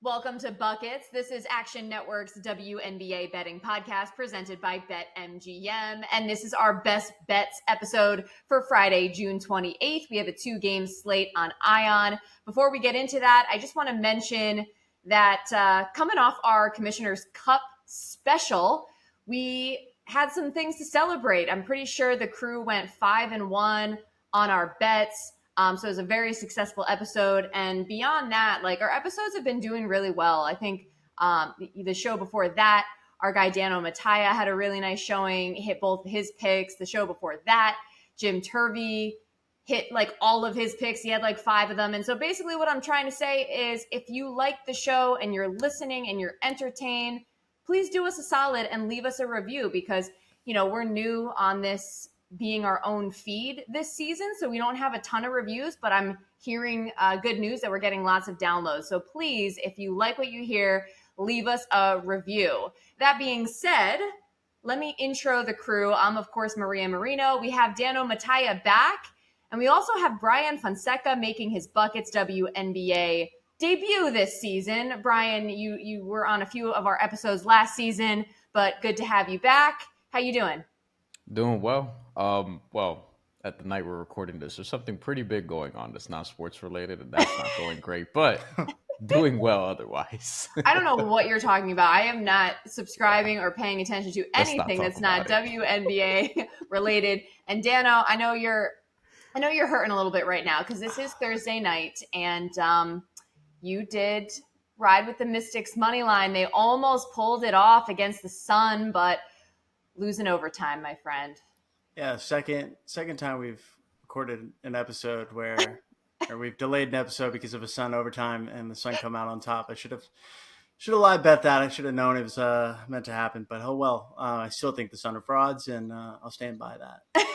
Welcome to Buckets. This is Action Network's WNBA betting podcast presented by BetMGM. And this is our best bets episode for Friday, June 28th. We have a 2-game slate on Ion. Before we get into that, I just want to mention that coming off our Commissioner's Cup special, we had some things to celebrate. I'm pretty sure the crew went 5-1 on our bets. So it was a very successful episode. And beyond that, like, our episodes have been doing really well. I think the show before that, our guy Dano Mattia had a really nice showing, hit both his picks. The show before that, Jim Turvey hit like all of his picks. He had like 5 of them. And so basically what I'm trying to say is, if you like the show and you're listening and you're entertained, please do us a solid and leave us a review, because, you know, we're new on this being our own feed this season, so we don't have a ton of reviews, but I'm hearing good news that we're getting lots of downloads. So please, if you like what you hear, leave us a review. That being said, let me intro the crew. I'm, of course, Maria Marino. We have Dano Mattia back, and we also have Brian Fonseca making his Buckets WNBA debut this season. Brian, you were on a few of our episodes last season, but good to have you back. How you doing? Doing well. Well, at the night we're recording this, there's something pretty big going on that's not sports related, and that's not going great, but doing well otherwise. I don't know what you're talking about. I am not subscribing or paying attention to anything that's not WNBA related. And Dano, I know you're hurting a little bit right now because this is Thursday night, and you did ride with the Mystics money line. They almost pulled it off against the Sun, but losing overtime, my friend. Yeah, second time we've recorded an episode where or we've delayed an episode because of a Sun overtime and the Sun come out on top. I should have live bet that. I should have known it was meant to happen, but oh well. I still think the Sun are frauds, and I'll stand by that.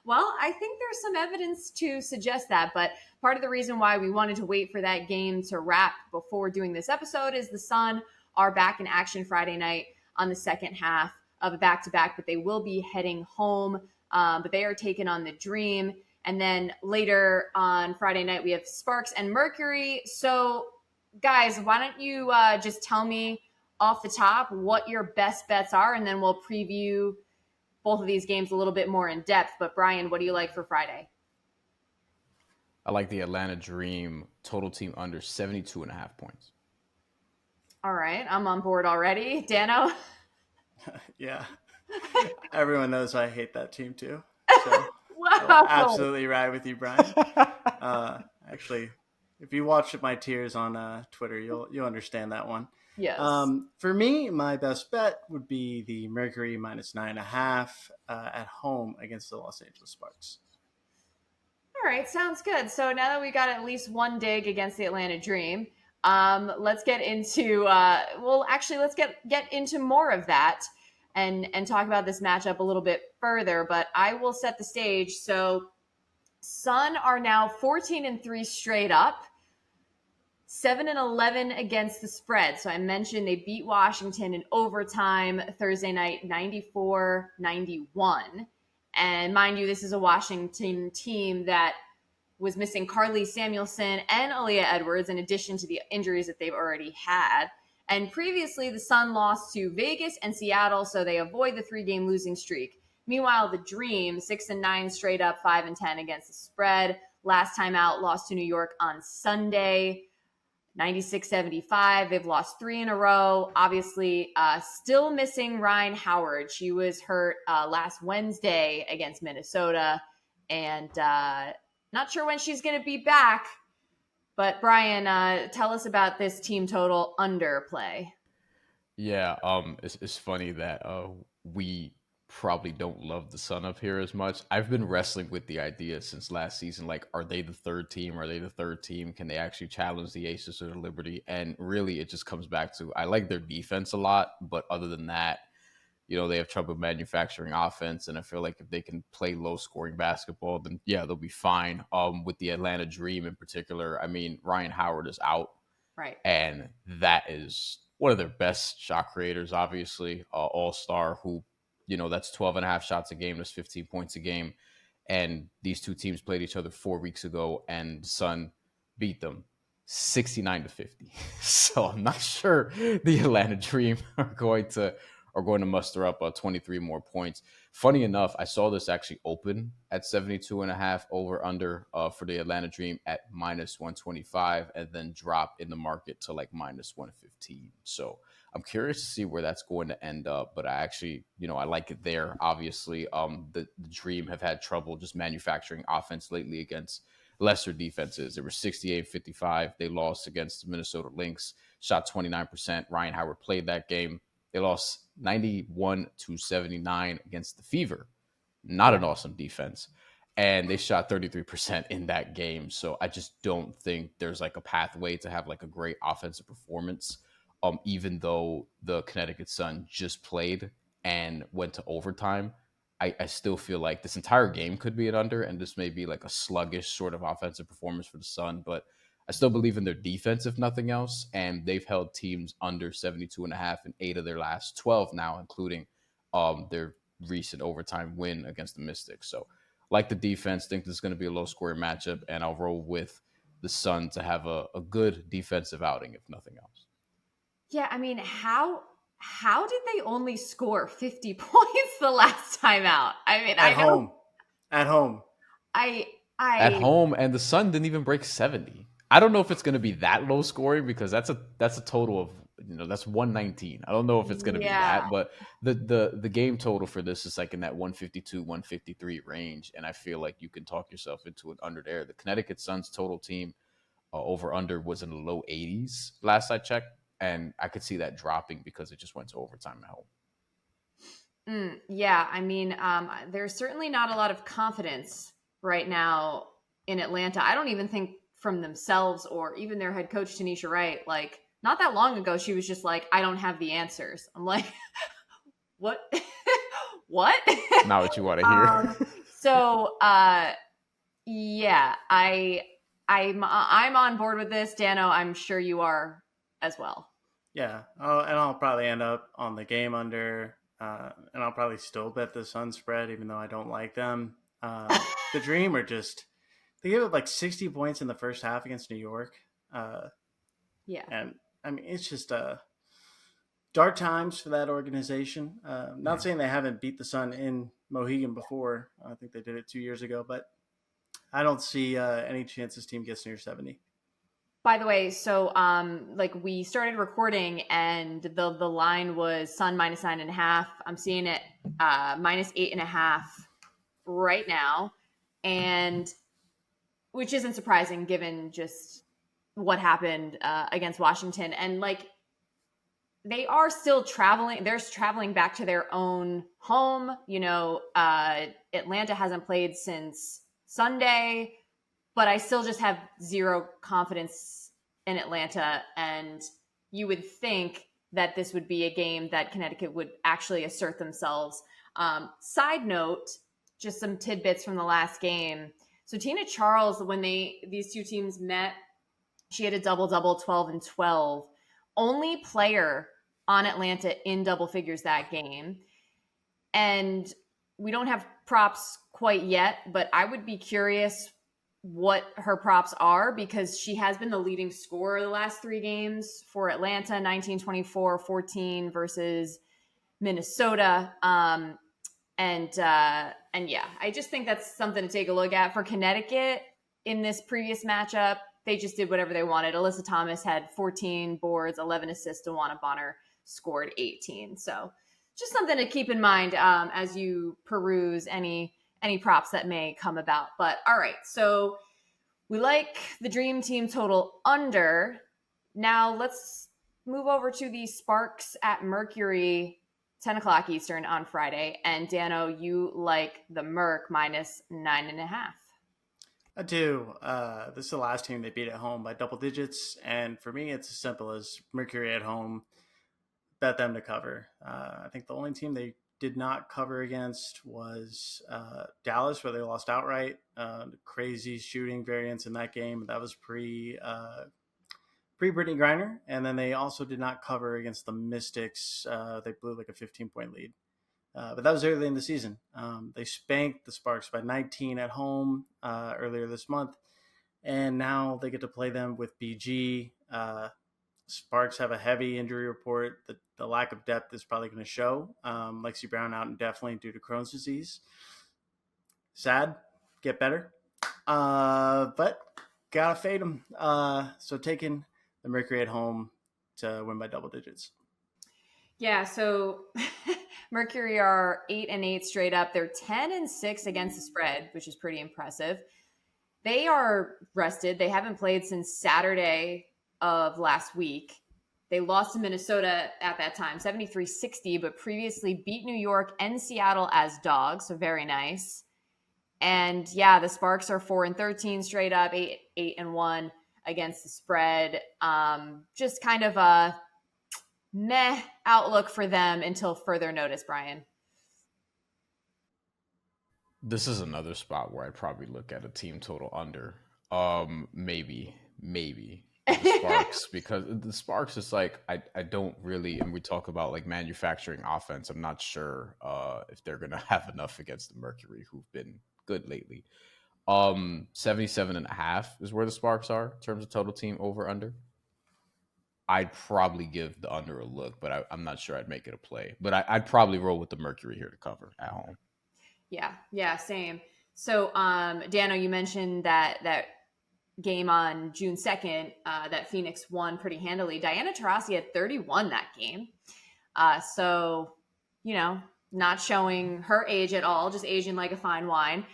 Well, I think there's some evidence to suggest that, but part of the reason why we wanted to wait for that game to wrap before doing this episode is the Sun are back in action Friday night on the second half of a back-to-back, but they will be heading home, but they are taking on the Dream. And then later on Friday night, we have Sparks and Mercury. So, guys, why don't you just tell me off the top what your best bets are, and then we'll preview both of these games a little bit more in depth. But, Brian, what do you like for Friday? I like the Atlanta Dream total team under 72.5 points. All right, I'm on board already. Dano? Yeah, everyone knows I hate that team too. So Wow. absolutely ride with you, Brian. Actually, if you watch my tiers on Twitter, you'll understand that one. Yes. For me, my best bet would be the Mercury -9.5 at home against the Los Angeles Sparks. All right, sounds good. So now that we got at least one dig against the Atlanta Dream, let's get into let's get into more of that and talk about this matchup a little bit further, but I will set the stage. So Sun are now 14-3 straight up, 7-11 against the spread. So I mentioned they beat Washington in overtime Thursday night, 94-91. And mind you, this is a Washington team that was missing Carly Samuelson and Aaliyah Edwards, in addition to the injuries that they've already had. And previously, the Sun lost to Vegas and Seattle, so they avoid the 3-game losing streak. Meanwhile, the Dream, 6-9 straight up, 5-10 against the spread. Last time out, lost to New York on Sunday, 96-75. They've lost 3 in a row. Obviously, still missing Ryan Howard. She was hurt last Wednesday against Minnesota, and not sure when she's going to be back. But Brian, tell us about this team total underplay. Yeah, it's funny that we probably don't love the Sun up here as much. I've been wrestling with the idea since last season, like, are they the third team? Are they the third team? Can they actually challenge the Aces or the Liberty? And really, it just comes back to, I like their defense a lot, but other than that, you know, they have trouble manufacturing offense, and I feel like if they can play low-scoring basketball, then, yeah, they'll be fine. With the Atlanta Dream in particular, I mean, Ryan Howard is out. Right. And that is one of their best shot creators, obviously, all-star, who, you know, that's 12.5 shots a game. That's 15 points a game. And these two teams played each other 4 weeks ago, and the Sun beat them. 69-50. So I'm not sure the Atlanta Dream are going to muster up 23 more points. Funny enough, I saw this actually open at 72.5 over under for the Atlanta Dream at minus 125 and then drop in the market to like minus 115. So I'm curious to see where that's going to end up, but I actually, I like it there. Obviously, the Dream have had trouble just manufacturing offense lately against lesser defenses. They were 68-55. They lost against the Minnesota Lynx, shot 29%. Ryan Howard played that game. They lost 91-79 against the Fever. Not an awesome defense. And they shot 33% in that game. So I just don't think there's like a pathway to have like a great offensive performance. Even though the Connecticut Sun just played and went to overtime, I still feel like this entire game could be an under, and this may be like a sluggish sort of offensive performance for the Sun, but I still believe in their defense, if nothing else, and they've held teams under 72.5 in 8 of their last 12 now, including their recent overtime win against the Mystics. So like the defense, think this is going to be a low-scoring matchup, and I'll roll with the Sun to have a good defensive outing, if nothing else. Yeah, I mean, how did they only score 50 points the last time out? I mean, at home. At home, and the Sun didn't even break 70. I don't know if it's going to be that low scoring because that's a total of that's 119. I don't know if it's going to be that, but the game total for this is like in that 152-153 range, and I feel like you can talk yourself into an under there. The Connecticut Suns total team over under was in the low 80s last I checked. And I could see that dropping because it just went to overtime at home. Yeah, I mean, there's certainly not a lot of confidence right now in Atlanta. I don't even think from themselves or even their head coach, Tanisha Wright. Like, not that long ago, she was just like, I don't have the answers. I'm like, what? What? Not what you want to hear. Yeah, I'm on board with this. Dano, I'm sure you are as well. Yeah, and I'll probably end up on the game under, and I'll probably still bet the Sun spread, even though I don't like them. The Dream are just, they gave up like 60 points in the first half against New York. Yeah. And I mean, it's just dark times for that organization. Not saying they haven't beat the Sun in Mohegan before. I think they did it 2 years ago, but I don't see any chance this team gets near 70. By the way, so like we started recording and the line was Sun minus 9.5. I'm seeing it minus 8.5 right now, and which isn't surprising given just what happened against Washington. And like they are still traveling. They're traveling back to their own home. Atlanta hasn't played since Sunday. But I still just have zero confidence in Atlanta. And you would think that this would be a game that Connecticut would actually assert themselves. Side note, just some tidbits from the last game. So Tina Charles, when these two teams met, she had a double-double, 12 and 12. Only player on Atlanta in double figures that game. And we don't have props quite yet, but I would be curious what her props are because she has been the leading scorer the last 3 games for Atlanta, 19-24-14 versus Minnesota. And yeah, I just think that's something to take a look at for Connecticut in this previous matchup. They just did whatever they wanted. Alyssa Thomas had 14 boards, 11 assists. Dewana Bonner scored 18. So just something to keep in mind as you peruse any props that may come about. But all right, so we like the Dream Team total under. Now let's move over to the Sparks at Mercury, 10 o'clock Eastern on Friday. And Dano, you like the Merc minus 9.5. I do. This is the last team they beat at home by double digits. And for me, it's as simple as Mercury at home, bet them to cover. I think the only team they did not cover against was Dallas, where they lost outright. Crazy shooting variance in that game. That was pre Brittany Griner. And then they also did not cover against the Mystics. They blew like a 15-point lead. But that was early in the season. They spanked the Sparks by 19 at home earlier this month. and now they get to play them with BG. Sparks have a heavy injury report. The lack of depth is probably going to show. Lexi Brown out indefinitely due to Crohn's disease. Sad. Get better. But gotta fade them. So taking the Mercury at home to win by double digits. Yeah, so Mercury are 8-8 straight up. They're 10-6 against the spread, which is pretty impressive. They are rested. They haven't played since Saturday of last week. They lost to Minnesota at that time, 73-60, but previously beat New York and Seattle as dogs, so very nice. And yeah, the Sparks are 4-13 straight up, 8-1 against the spread. Just kind of a meh outlook for them until further notice, Brian. This is another spot where I'd probably look at a team total under. Maybe the Sparks, because the Sparks is like I don't really, and we talk about like manufacturing offense. I'm not sure if they're gonna have enough against the Mercury, who've been good lately. 77.5 is where the Sparks are in terms of total team over under. I'd probably give the under a look, but I'm not sure I'd make it a play. But I'd probably roll with the Mercury here to cover at home. Yeah, same. So, Dano, you mentioned that game on June 2nd that Phoenix won pretty handily. Diana Taurasi had 31 that game. So, not showing her age at all, just aging like a fine wine.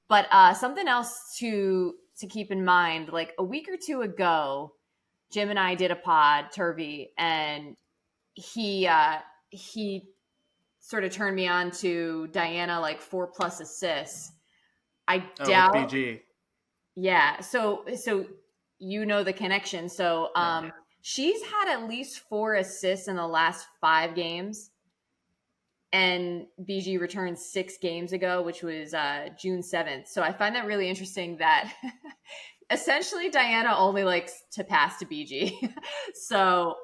But something else to keep in mind, like a week or two ago, Jim and I did a pod, Turvey, and he sort of turned me on to Diana, like 4+ assists. I doubt BG. Yeah. So the connection. So she's had at least 4 assists in the last 5 games. And BG returned 6 games ago, which was June 7th. So I find that really interesting that essentially Diana only likes to pass to BG. So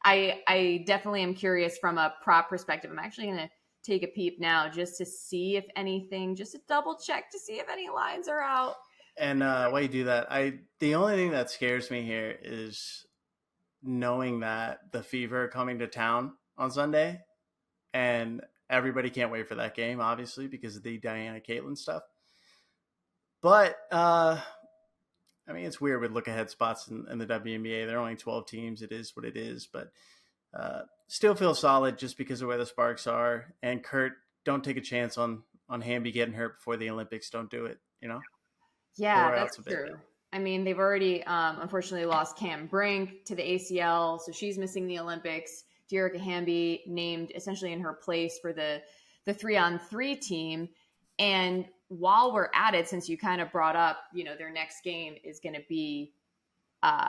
I definitely am curious from a prop perspective. I'm actually going to take a peep now just to see if anything, just to double check to see if any lines are out. And while you do that, the only thing that scares me here is knowing that the Fever are coming to town on Sunday, and everybody can't wait for that game, obviously, because of the Diana Caitlin stuff. But it's weird with look-ahead spots in the WNBA. There are only 12 teams. It is what it is, but still feel solid just because of where the Sparks are. And Kurt, don't take a chance on Wnba getting hurt before the Olympics. Don't do it, Yeah, that's true. I mean, they've already unfortunately lost Cam Brink to the ACL, so she's missing the Olympics. Dearica Hamby named essentially in her place for the 3-on-3 team. And while we're at it, since you kind of brought up, their next game is going to be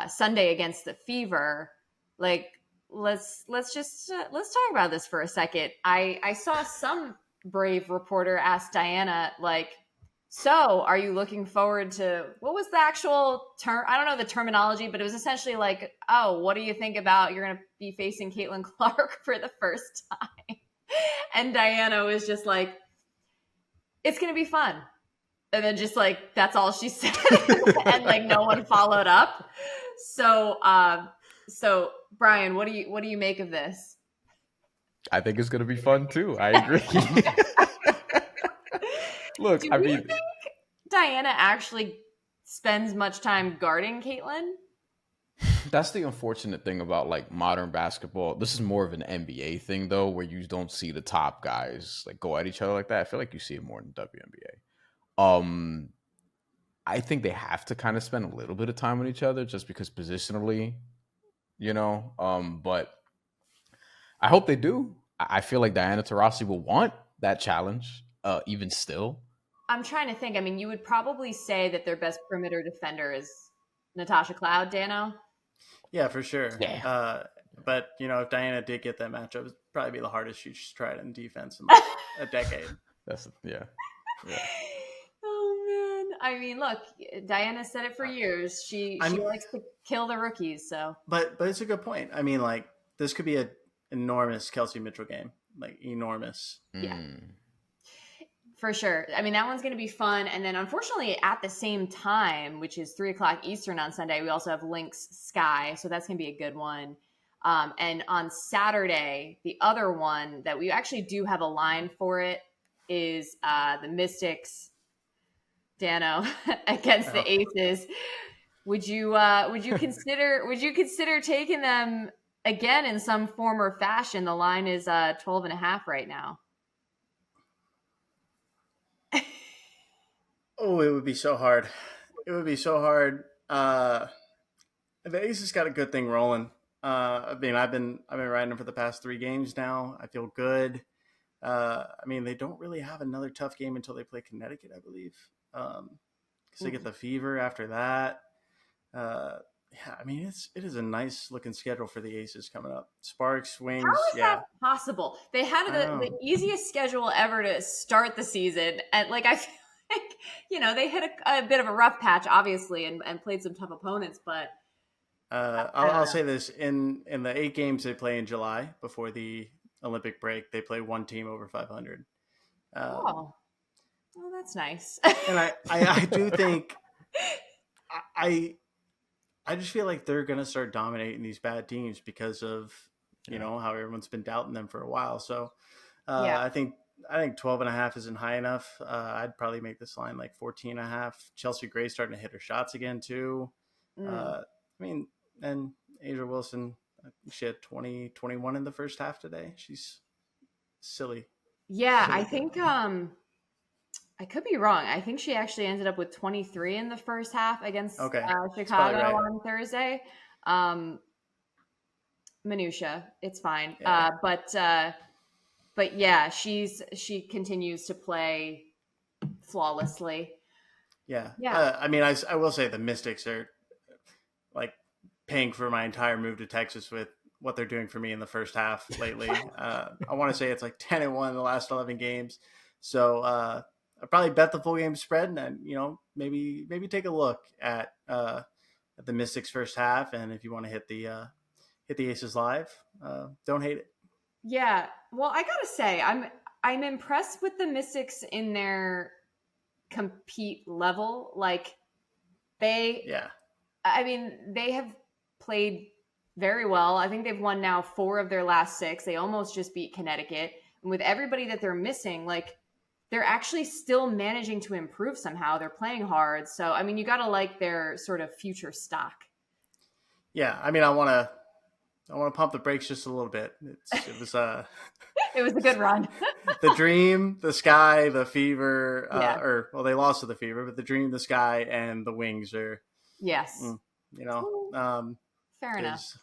Sunday against the Fever. Like, let's talk about this for a second. I saw some brave reporter ask Diana, like, so are you looking forward to, what was the actual term? I don't know the terminology, but it was essentially like, oh, what do you think about you're going to be facing Caitlin Clark for the first time? And Diana was just like, it's going to be fun. And then just like, that's all she said. And like, no one followed up. So Brian, what do you make of this? I think it's going to be fun too. I agree. Look, Do you think Diana actually spends much time guarding Caitlin? That's the unfortunate thing about like modern basketball. This is more of an NBA thing though, where you don't see the top guys like go at each other like that. I feel like you see it more in WNBA. I think they have to kind of spend a little bit of time with each other just because positionally, but I hope they do. I feel like Diana Taurasi will want that challenge, even still. I'm trying to think. I mean, you would probably say that their best perimeter defender is Natasha Cloud, Dano? Yeah, for sure. Yeah. But, if Diana did get that matchup, it'd probably be the hardest she's tried in defense in like a decade. Yeah. Oh, man. I mean, look, Diana said it for years. She likes to kill the rookies, so. But it's a good point. I mean, like, this could be an enormous Kelsey Mitchell game. Like, enormous. Yeah. For sure. I mean, that one's going to be fun. And then, unfortunately, at the same time, which is 3:00 Eastern on Sunday, we also have Lynx Sky. So that's going to be a good one. And on Saturday, the other one that we actually do have a line for it is the Mystics, Dano, against the Aces. Would you consider taking them again in some form or fashion? The line is 12.5 right now. Oh, it would be so hard. It would be so hard. The Aces got a good thing rolling. I mean, I've been riding them for the past 3 games now. I feel good. I mean, they don't really have another tough game until they play Connecticut, I believe. Because they get the Fever after that. Yeah, I mean, it is a nice looking schedule for the Aces coming up. Sparks, Wings. How is that possible? They had the easiest schedule ever to start the season, and like I feel like they hit a bit of a rough patch, obviously, and played some tough opponents. But I'll say this: in the 8 games they play in July before the Olympic break, they play 1 team over 500. Well, that's nice. And I do think I just feel like they're gonna start dominating these bad teams because of how everyone's been doubting them for a while. So I think 12.5 isn't high enough. I'd probably make this line like 14.5. Chelsea Gray starting to hit her shots again too. I mean, and Asia Wilson, she had 20, 21 in the first half today. She's silly. Yeah, I think I could be wrong. I think she actually ended up with 23 in the first half against Chicago on Thursday. Minutia, it's fine. Yeah. But yeah, she continues to play flawlessly. Yeah. I mean, I will say the Mystics are like paying for my entire move to Texas with what they're doing for me in the first half lately. I want to say it's like 10-1 in the last 11 games. So I probably bet the full game spread, and maybe take a look at the Mystics first half. And if you want to hit the Aces live, don't hate it. Yeah, well, I gotta say, I'm impressed with the Mystics in their compete level. Like they have played very well. I think they've won now 4 of their last 6. They almost just beat Connecticut, and with everybody that they're missing, like they're actually still managing to improve somehow. They're playing hard, so I mean, you gotta like their sort of future stock. Yeah, I mean, I want to pump the brakes just a little bit. It was it was a good run. The Dream, the Sky, the Fever, they lost to the Fever, but the Dream, the Sky, and the Wings are fair enough.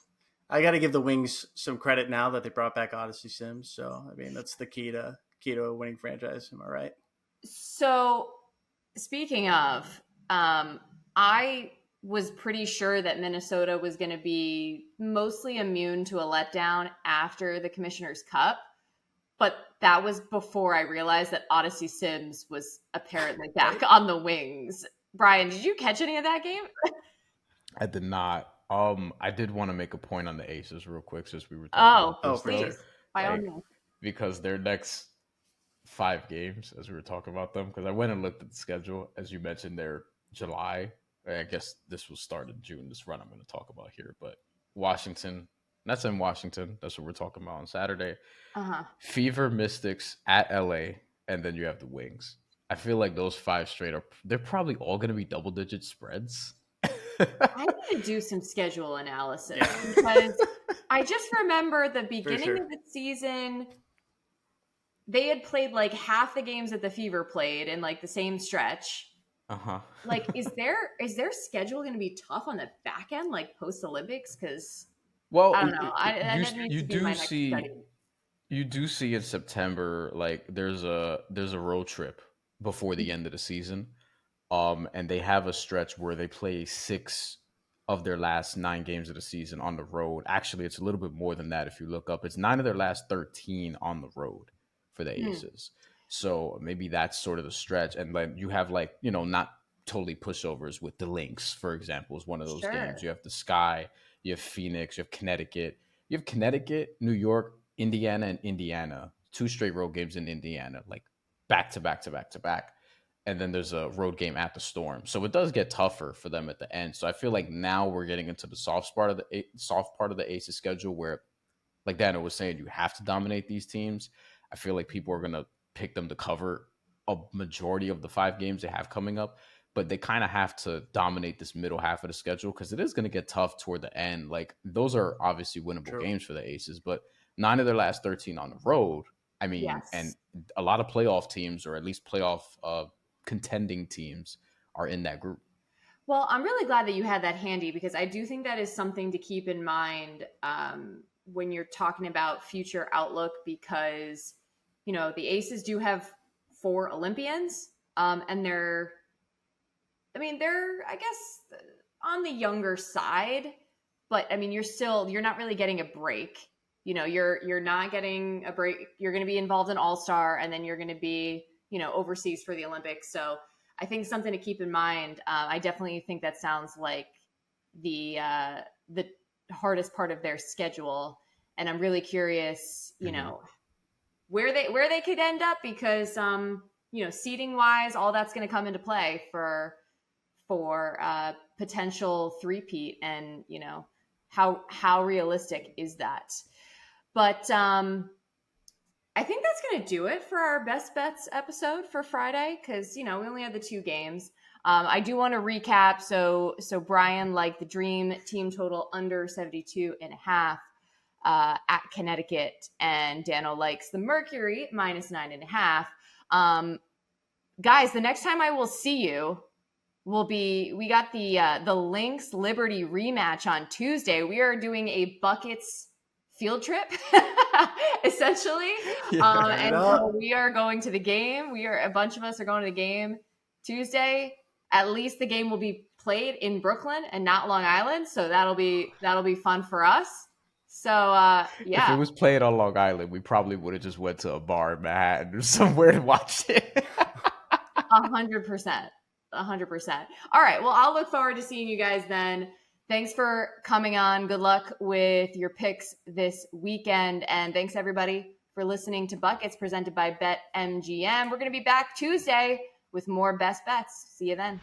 I got to give the Wings some credit now that they brought back Odyssey Sims. So I mean, that's the key to a winning franchise. Am I right? So speaking of, I was pretty sure that Minnesota was going to be mostly immune to a letdown after the Commissioner's Cup, but that was before I realized that Odyssey Sims was apparently back on the Wings. Brian, did you catch any of that game? I did not. I did want to make a point on the Aces real quick since we were talking about this. Please. By all means. Because their next 5 games, as we were talking about them, because I went and looked at the schedule. As you mentioned, they're July. I guess this will start in June, this run I'm going to talk about here. But Washington, that's in Washington. That's what we're talking about on Saturday. Fever, Mystics at LA, and then you have the Wings. I feel like those 5 straight up, they're probably all going to be double-digit spreads. I need to do some schedule analysis because I just remember the beginning of the season, they had played like half the games that the Fever played in like the same stretch. Like, is their schedule going to be tough on the back end, like post Olympics? Because I don't know. You do see in September, like there's a road trip before the end of the season. And they have a stretch where they play 6 of their last 9 games of the season on the road. Actually, it's a little bit more than that if you look up. It's 9 of their last 13 on the road for the Aces. So maybe that's sort of the stretch. And then you have not totally pushovers with the Lynx, for example, is one of those games. You have the Sky, you have Phoenix, you have Connecticut. You have Connecticut, New York, Indiana, and Indiana. 2 straight road games in Indiana. Like, back to back to back to back. And then there's a road game at the Storm. So it does get tougher for them at the end. So I feel like now we're getting into the soft part of the Aces schedule where, like Daniel was saying, you have to dominate these teams. I feel like people are going to pick them to cover a majority of the 5 games they have coming up, but they kind of have to dominate this middle half of the schedule because it is going to get tough toward the end. Like those are obviously winnable games for the Aces, but 9 of their last 13 on the road. I mean, Yes. and a lot of playoff teams, or at least playoff contending teams, are in that group. Well, I'm really glad that you had that handy because I do think that is something to keep in mind when you're talking about future outlook because, you know, the Aces do have 4 Olympians and they're, I guess, on the younger side, but I mean, you're not really getting a break. You know, you're not getting a break. You're going to be involved in All-Star and then you're going to be, you know, overseas for the Olympics. So I think something to keep in mind. I definitely think that sounds like the hardest part of their schedule. And I'm really curious, you know, where they could end up because, you know, seating wise, all that's going to come into play for potential three-peat and, you know, how realistic is that? But I think that's going to do it for our best bets episode for Friday because, you know, we only had the 2 games. I do want to recap. So Brian liked the Dream team total under 72.5 at Connecticut, and Dano likes the Mercury -9.5. Guys, the next time I will see you we got the Lynx Liberty rematch on Tuesday. We are doing a buckets field trip essentially. And so we are going to the game. A bunch of us are going to the game Tuesday. At least the game will be played in Brooklyn and not Long Island. So that'll be fun for us. So yeah. If it was played on Long Island, we probably would have just went to a bar in Manhattan or somewhere to watch it. 100%. 100%. All right. Well, I'll look forward to seeing you guys then. Thanks for coming on. Good luck with your picks this weekend. And thanks everybody for listening to Buckets presented by BetMGM. We're going to be back Tuesday with more best bets. See you then.